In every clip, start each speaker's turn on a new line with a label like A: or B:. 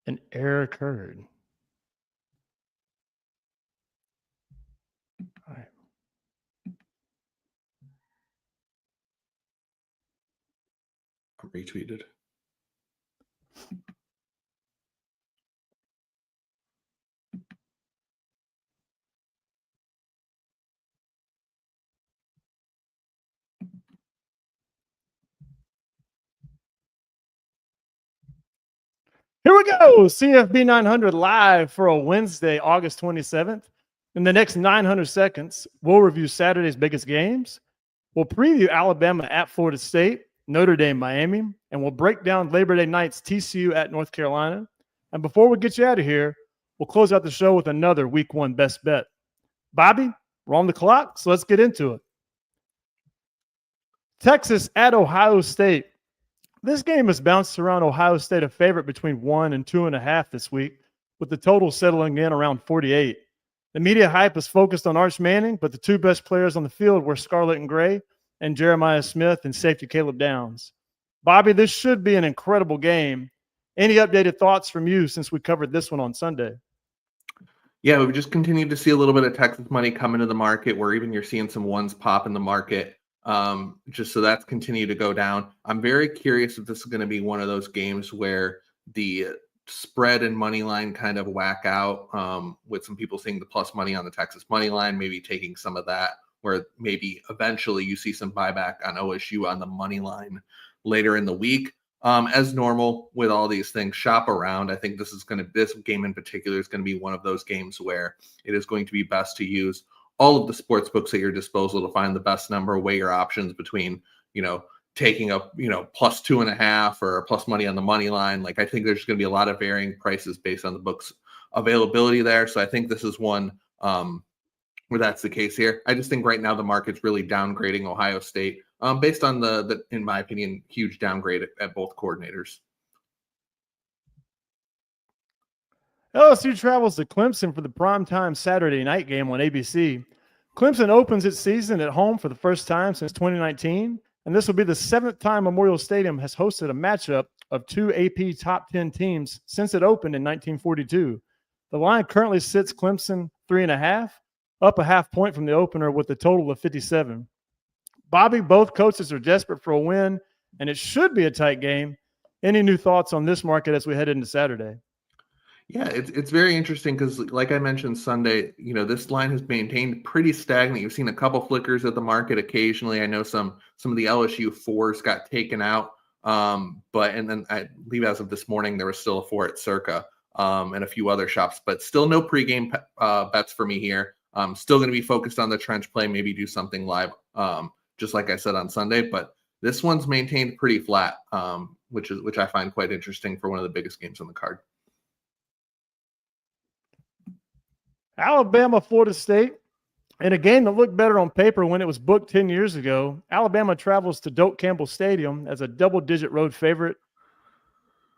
A: An error occurred. All right.
B: Retweeted.
A: Here we go. CFB900 live for a Wednesday, August 27th. In the next 900 seconds, we'll review Saturday's biggest games. We'll preview Alabama at Florida State, Notre Dame, Miami, and we'll break down Labor Day night's TCU at North Carolina. And before we get you out of here, we'll close out the show with another Week 1 best bet. Bobby, we're on the clock, so let's get into it. Texas at Ohio State. This game has bounced around Ohio State a favorite between 1 and 2.5 this week, with the total settling in around 48. The media hype is focused on Arch Manning, but the two best players on the field were Scarlett and Gray and Jeremiah Smith and safety Caleb Downs. Bobby, this should be an incredible game. Any updated thoughts from you since we covered this one on Sunday?
B: Yeah, we've just continued to see a little bit of Texas money come into the market, where even you're seeing some ones pop in the market. Just so that's continued to go down. I'm very curious if this is going to be one of those games where the spread and money line kind of whack out, with some people seeing the plus money on the Texas money line, maybe taking some of that, where maybe eventually you see some buyback on OSU on the money line later in the week. As normal with all these things, shop around. I think this game in particular is going to be one of those games where it is going to be best to use all of the sports books at your disposal to find the best number, weigh your options between, taking up, plus 2.5 or plus money on the money line. Like, I think there's going to be a lot of varying prices based on the book's availability there. So I think this is one where that's the case here. I just think right now the market's really downgrading Ohio State based on the, in my opinion, huge downgrade at both coordinators.
A: LSU travels to Clemson for the primetime Saturday night game on ABC. Clemson opens its season at home for the first time since 2019, and this will be the 7th time Memorial Stadium has hosted a matchup of two AP top 10 teams since it opened in 1942. The line currently sits Clemson 3.5, up a half point from the opener with a total of 57. Bobby, both coaches are desperate for a win, and it should be a tight game. Any new thoughts on this market as we head into Saturday?
B: Yeah, it's very interesting because, like I mentioned Sunday, this line has maintained pretty stagnant. You've seen a couple flickers at the market occasionally. I know some of the LSU 4s got taken out, and then I believe as of this morning there was still a 4 at Circa and a few other shops, but still no pregame bets for me here. Still going to be focused on the trench play, maybe do something live, just like I said on Sunday. But this one's maintained pretty flat, which I find quite interesting for one of the biggest games on the card.
A: Alabama, Florida State. In a game that looked better on paper when it was booked 10 years ago, Alabama travels to Doak Campbell Stadium as a double-digit road favorite.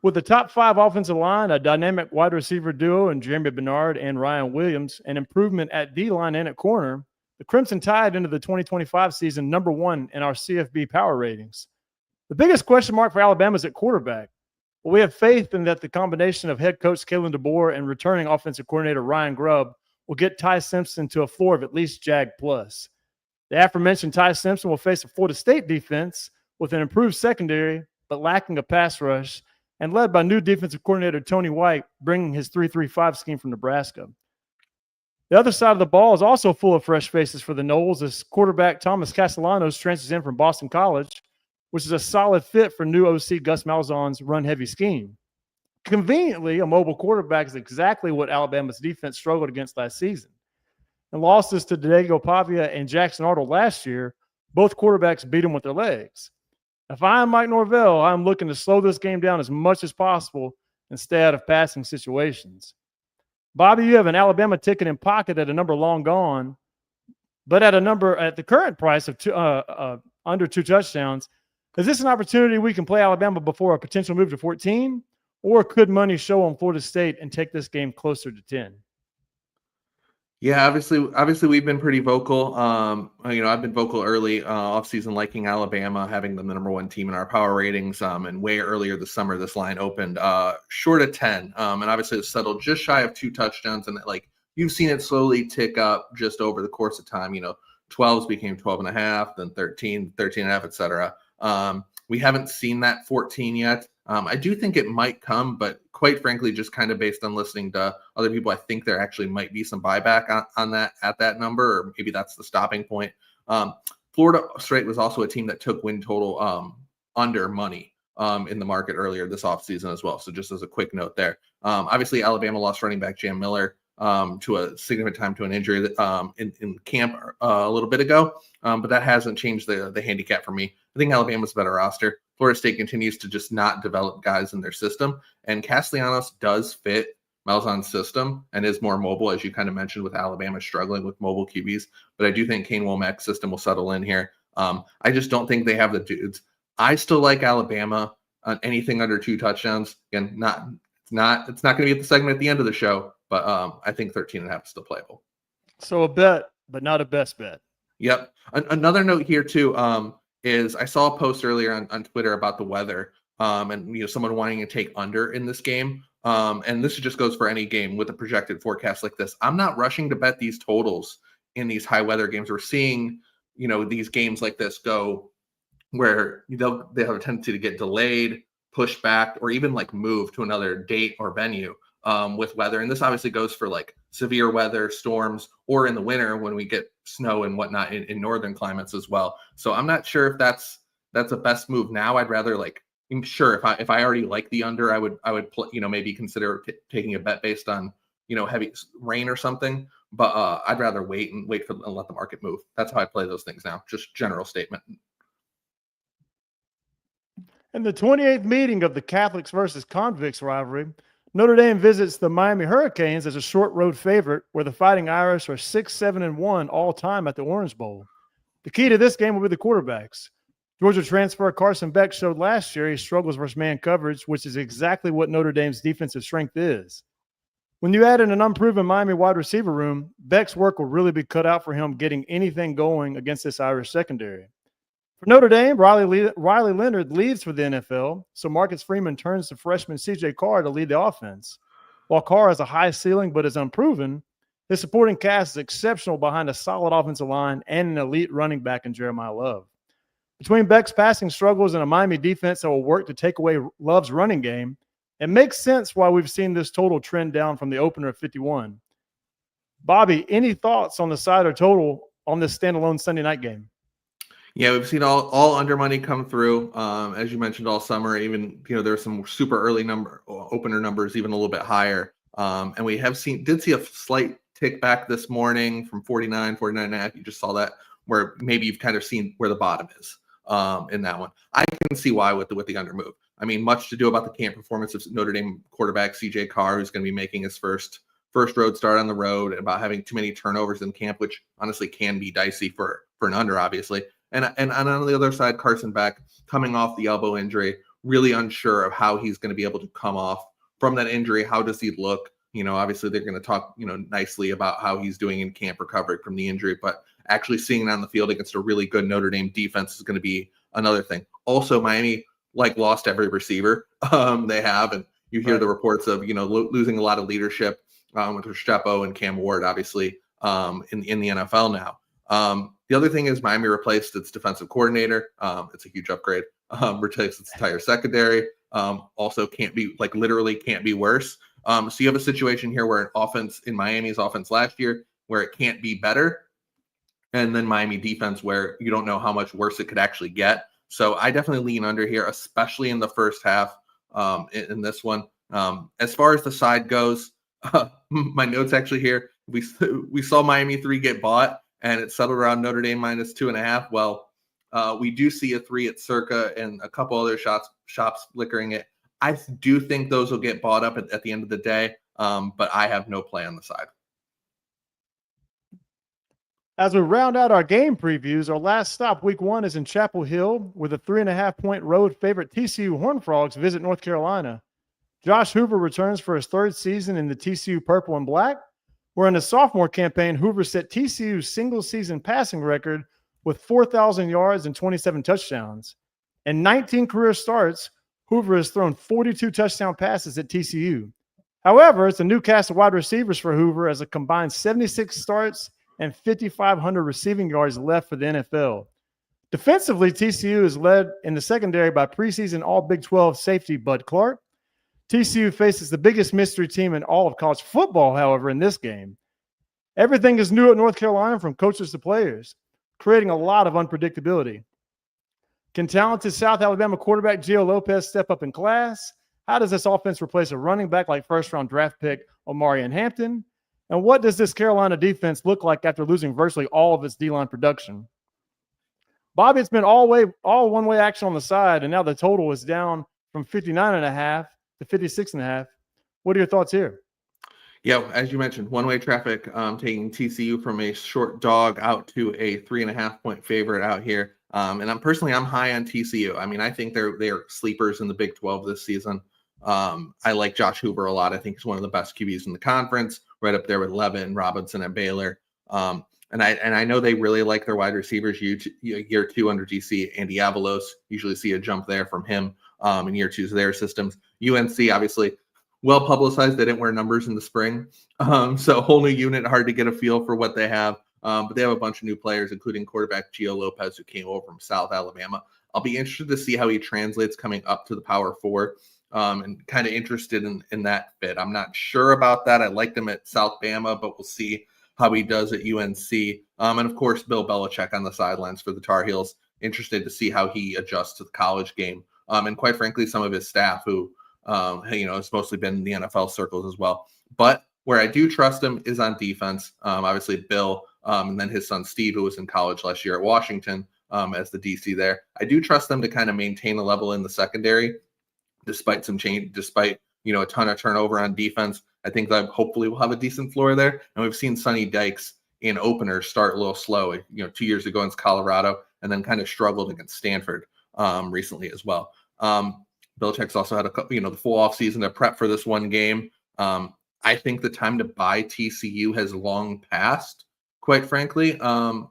A: With the top 5 offensive line, a dynamic wide receiver duo in Jeremy Bernard and Ryan Williams, an improvement at D-line and at corner, the Crimson Tide into the 2025 season number 1 in our CFB power ratings. The biggest question mark for Alabama is at quarterback. Well, we have faith in that the combination of head coach Kalen DeBoer and returning offensive coordinator Ryan Grubb will get Ty Simpson to a floor of at least Jag plus. The aforementioned Ty Simpson will face a Florida State defense with an improved secondary, but lacking a pass rush, and led by new defensive coordinator Tony White, bringing his 3-3-5 scheme from Nebraska. The other side of the ball is also full of fresh faces for the Noles as quarterback Thomas Castellanos transfers in from Boston College, which is a solid fit for new OC Gus Malzahn's run-heavy scheme. Conveniently, a mobile quarterback is exactly what Alabama's defense struggled against last season. And losses to Diego Pavia and Jackson Arnold last year, both quarterbacks beat them with their legs. If I'm Mike Norvell, I'm looking to slow this game down as much as possible and stay out of passing situations. Bobby, you have an Alabama ticket in pocket at a number long gone, but at the current price of under 2 touchdowns. Is this an opportunity we can play Alabama before a potential move to 14? Or could money show on Florida State and take this game closer to 10?
B: Yeah, obviously we've been pretty vocal. I've been vocal early off season, liking Alabama, having them the number one team in our power ratings. And way earlier this summer, this line opened short of 10. And obviously it's settled just shy of 2 touchdowns. And like you've seen it slowly tick up just over the course of time. 12s became 12 and a half, then 13, 13 and a half, et cetera. We haven't seen that 14 yet. I do think it might come, but quite frankly, just kind of based on listening to other people, I think there actually might be some buyback on that at that number, or maybe that's the stopping point. Florida State was also a team that took win total under money in the market earlier this offseason as well. So just as a quick note there. Obviously, Alabama lost running back Jam Miller to a significant time to an injury in camp a little bit ago, but that hasn't changed the handicap for me. I think Alabama's a better roster. Florida State continues to just not develop guys in their system, and Castellanos does fit Malzahn's system and is more mobile, as you kind of mentioned, with Alabama struggling with mobile QBs. But I do think Kane Womack's system will settle in here. I just don't think they have the dudes. I still like Alabama on anything under 2 touchdowns. Again, it's not going to be at the segment at the end of the show, but I think 13 and a half is still playable.
A: So a bet, but not a best bet.
B: Yep. Another note here too is I saw a post earlier on Twitter about the weather and someone wanting to take under in this game. And this just goes for any game with a projected forecast like this. I'm not rushing to bet these totals in these high weather games. We're seeing these games like this go where they have a tendency to get delayed, pushed back, or even like move to another date or venue with weather. And this obviously goes for like severe weather, storms, or in the winter when we get snow and whatnot in northern climates as well. So I'm not sure if that's a best move now. I'd rather I'm sure if I already like the under, I would maybe consider taking a bet based on heavy rain or something. But I'd rather wait and let the market move. That's how I play those things now. Just general statement.
A: In the 28th meeting of the Catholics versus Convicts rivalry, Notre Dame visits the Miami Hurricanes as a short road favorite, where the Fighting Irish are 6-7-1 all time at the Orange Bowl. The key to this game will be the quarterbacks. Georgia transfer Carson Beck showed last year he struggles versus man coverage, which is exactly what Notre Dame's defensive strength is. When you add in an unproven Miami wide receiver room, Beck's work will really be cut out for him getting anything going against this Irish secondary. For Notre Dame, Riley Leonard leaves for the NFL, so Marcus Freeman turns to freshman C.J. Carr to lead the offense. While Carr has a high ceiling but is unproven, his supporting cast is exceptional behind a solid offensive line and an elite running back in Jeremiah Love. Between Beck's passing struggles and a Miami defense that will work to take away Love's running game, it makes sense why we've seen this total trend down from the opener of 51. Bobby, any thoughts on the side or total on this standalone Sunday night game?
B: Yeah, we've seen all under money come through, as you mentioned, all summer. Even there's some super early opener numbers, even a little bit higher. And we did see a slight tick back this morning from 49 and a half. You just saw that, where maybe you've kind of seen where the bottom is in that one. I can see why with the under move. I mean, much to do about the camp performance of Notre Dame quarterback C.J. Carr, who's going to be making his first road start on the road, about having too many turnovers in camp, which honestly can be dicey for an under, obviously. And on the other side, Carson Beck coming off the elbow injury, really unsure of how he's going to be able to come off from that injury. How does he look? Obviously they're going to talk, nicely about how he's doing in camp recovering from the injury, but actually seeing it on the field against a really good Notre Dame defense is going to be another thing. Also, Miami lost every receiver they have, and you hear the reports of losing a lot of leadership with Restrepo and Cam Ward, obviously in the NFL now. The other thing is Miami replaced its defensive coordinator. It's a huge upgrade. Replaced its entire secondary. Also literally can't be worse. So you have a situation here where an offense in Miami's offense last year where it can't be better, and then Miami defense where you don't know how much worse it could actually get. So I definitely lean under here, especially in the first half in this one. As far as the side goes, my notes actually here, we saw Miami 3 get bought, and it settled around Notre Dame -2.5. Well, we do see a 3 at Circa and a couple other shops flickering it. I do think those will get bought up at the end of the day, but I have no play on the side.
A: As we round out our game previews, our last stop week 1 is in Chapel Hill, where the 3.5-point road favorite TCU Horned Frogs visit North Carolina. Josh Hoover returns for his 3rd season in the TCU purple and black, where in the sophomore campaign, Hoover set TCU's single-season passing record with 4,000 yards and 27 touchdowns. In 19 career starts, Hoover has thrown 42 touchdown passes at TCU. However, it's a new cast of wide receivers for Hoover as a combined 76 starts and 5,500 receiving yards left for the NFL. Defensively, TCU is led in the secondary by preseason All-Big 12 safety Bud Clark. TCU faces the biggest mystery team in all of college football, however, in this game. Everything is new at North Carolina from coaches to players, creating a lot of unpredictability. Can talented South Alabama quarterback Gio Lopez step up in class? How does this offense replace a running back like first-round draft pick Omarion Hampton? And what does this Carolina defense look like after losing virtually all of its D-line production? Bobby, it's been all one-way action on the side, and now the total is down from 59.5 to 56.5. What are your thoughts here?
B: Yeah, as you mentioned, one-way traffic taking TCU from a short dog out to a 3.5-point favorite out here. And I'm high on TCU. I mean, I think they're sleepers in the Big 12 this season. I like Josh Hoover a lot. I think he's one of the best QBs in the conference, right up there with Levin, Robinson, and Baylor. And I know they really like their wide receivers. Year two under DC, Andy Avalos, usually see a jump there from him in year two of their systems. UNC, obviously, well publicized. They didn't wear numbers in the spring. So a whole new unit, hard to get a feel for what they have. But they have a bunch of new players, including quarterback Gio Lopez, who came over from South Alabama. I'll be interested to see how he translates coming up to the Power Four, and kind of interested in that fit. I'm not sure about that. I liked him at South Bama, but we'll see how he does at UNC. And of course, Bill Belichick on the sidelines for the Tar Heels. Interested to see how he adjusts to the college game. And quite frankly, some of his staff who, has mostly been in the NFL circles as well. But where I do trust him is on defense. Obviously, Bill, and then his son Steve, who was in college last year at Washington as the DC there. I do trust them to kind of maintain a level in the secondary, despite some change, despite a ton of turnover on defense. I think that hopefully we'll have a decent floor there. And we've seen Sonny Dykes in openers start a little slow, 2 years ago against Colorado, and then kind of struggled against Stanford recently as well. Belichick's also had the full offseason to prep for this one game. I think the time to buy TCU has long passed, quite frankly. I'm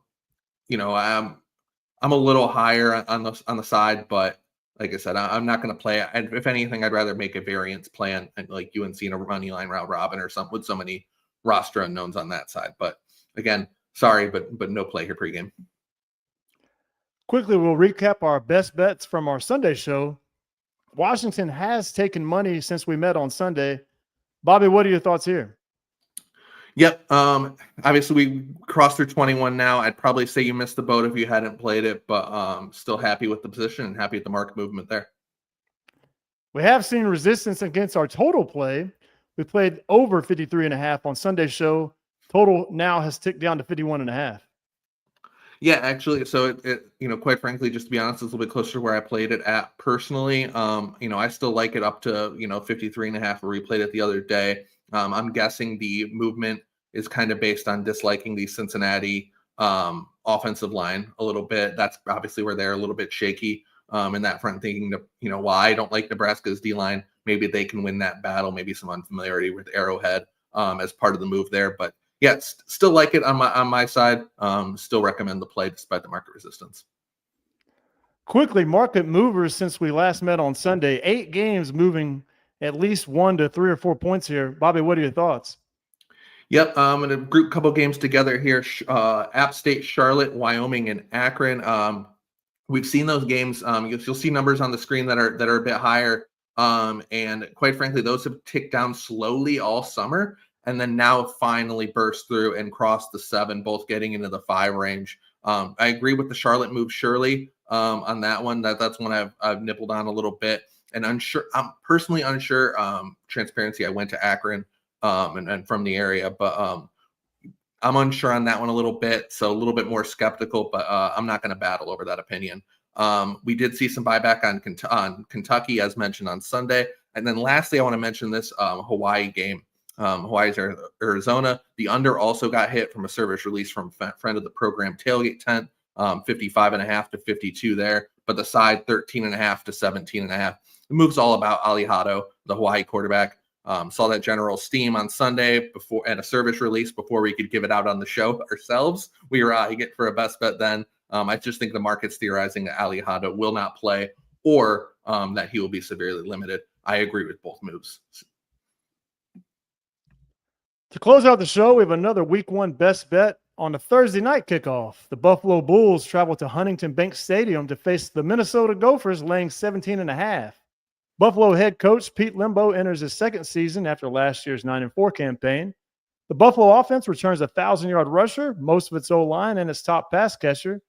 B: a little higher on the side, but like I said, I'm not going to play it. If anything, I'd rather make a variance plan and like UNC in a money line round robin or something with so many roster unknowns on that side. But again, sorry, but no play here pregame.
A: Quickly, we'll recap our best bets from our Sunday show. Washington has taken money since we met on Sunday. Bobby, what are your thoughts here?
B: Yep. Obviously, we crossed through 21 now. I'd probably say you missed the boat if you hadn't played it, but still happy with the position and happy with the market movement there.
A: We have seen resistance against our total play. We played over 53.5 on Sunday's show. Total now has ticked down to 51.5.
B: Yeah, actually, so it quite frankly, just to be honest, it's a little bit closer to where I played it at personally. I still like it up to 53.5 where we played it the other day. I'm guessing the movement is kind of based on disliking the Cincinnati offensive line a little bit. That's obviously where they're a little bit shaky in that front, thinking while I don't like Nebraska's D-line, maybe they can win that battle, maybe some unfamiliarity with Arrowhead as part of the move there. But yeah, still like it on my side. Still recommend the play despite the market resistance.
A: Quickly, market movers since we last met on Sunday. 8 games moving at least 1 to 3 or 4 points here. Bobby, what are your thoughts?
B: Yep, I'm going to group a couple games together here. App State, Charlotte, Wyoming, and Akron. We've seen those games. You'll see numbers on the screen that are a bit higher. And quite frankly, those have ticked down slowly all summer, and then now finally burst through and crossed the 7, both getting into the 5 range. I agree with the Charlotte move, surely, on that one. That's one I've nibbled on a little bit. And unsure, I'm personally unsure. Transparency, I went to Akron and from the area, but I'm unsure on that one a little bit. So a little bit more skeptical, but I'm not going to battle over that opinion. We did see some buyback on Kentucky, as mentioned on Sunday. And then lastly, I want to mention this Hawaii game. Hawaii's Arizona. The under also got hit from a service release from friend of the program, Tailgate Tent, 55.5 to 52 there. But the side 13.5 to 17.5. The move's all about Ali Hado, the Hawaii quarterback. Saw that General Steam on Sunday before at a service release before we could give it out on the show ourselves. We were eyeing it for a best bet then. I just think the market's theorizing that Ali Hada will not play or that he will be severely limited. I agree with both moves.
A: To close out the show, we have another week 1 best bet on the Thursday night kickoff. The Buffalo Bulls travel to Huntington Bank Stadium to face the Minnesota Gophers, laying 17.5. Buffalo head coach Pete Lembo enters his second season after last year's 9-4 campaign. The Buffalo offense returns a 1,000-yard rusher, most of its O-line, and its top pass catcher.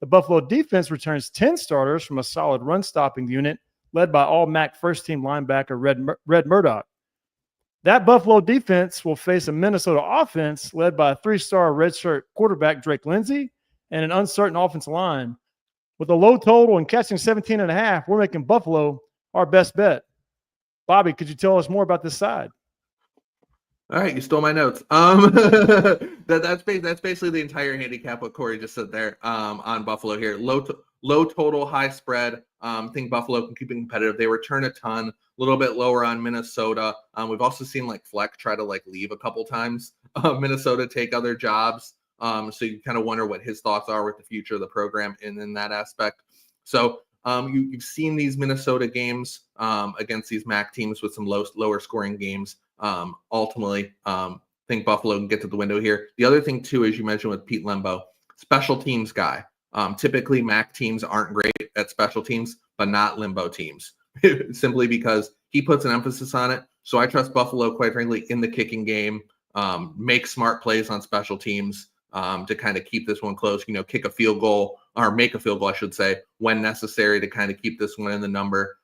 A: The Buffalo defense returns 10 starters from a solid run-stopping unit led by all-MAC first-team linebacker Red Murdoch. That Buffalo defense will face a Minnesota offense led by a 3-star redshirt quarterback Drake Lindsey and an uncertain offensive line. With a low total and catching 17.5, we're making Buffalo our best bet. Bobby, could you tell us more about this side?
B: All right, you stole my notes. That's basically the entire handicap what Corey just said there on Buffalo here. Low total, high spread. Think Buffalo can keep it competitive. They return a ton, a little bit lower on Minnesota. We've also seen Fleck try to leave a couple times. Minnesota take other jobs. So you kind of wonder what his thoughts are with the future of the program in that aspect. So you've seen these Minnesota games against these MAC teams with some lower scoring games. Ultimately, think Buffalo can get to the window here. The other thing too, as you mentioned with Pete Lembo, special teams guy. Typically MAC teams aren't great at special teams, but not Lembo teams, simply because he puts an emphasis on it. So I trust Buffalo, quite frankly, in the kicking game, make smart plays on special teams to kind of keep this one close, kick a field goal or make a field goal, I should say, when necessary to kind of keep this one in the number.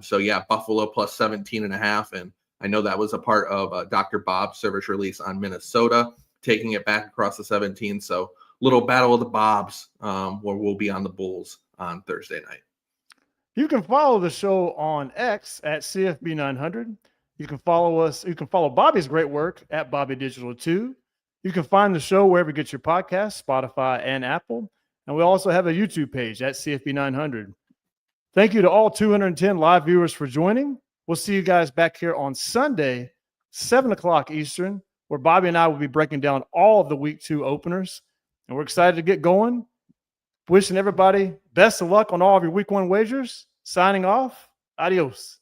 B: So yeah, Buffalo plus 17.5. And I know that was a part of Dr. Bob's service release on Minnesota, taking it back across the 17. So little battle of the Bobs where we'll be on the Bulls on Thursday night.
A: You can follow the show on X at CFB900. You can follow us. You can follow Bobby's great work at Bobby Digital 2. You can find the show wherever you get your podcasts, Spotify and Apple. And we also have a YouTube page at CFB900. Thank you to all 210 live viewers for joining. We'll see you guys back here on Sunday, 7 o'clock Eastern, where Bobby and I will be breaking down all of the Week 2 openers. And we're excited to get going. Wishing everybody best of luck on all of your Week 1 wagers. Signing off. Adios.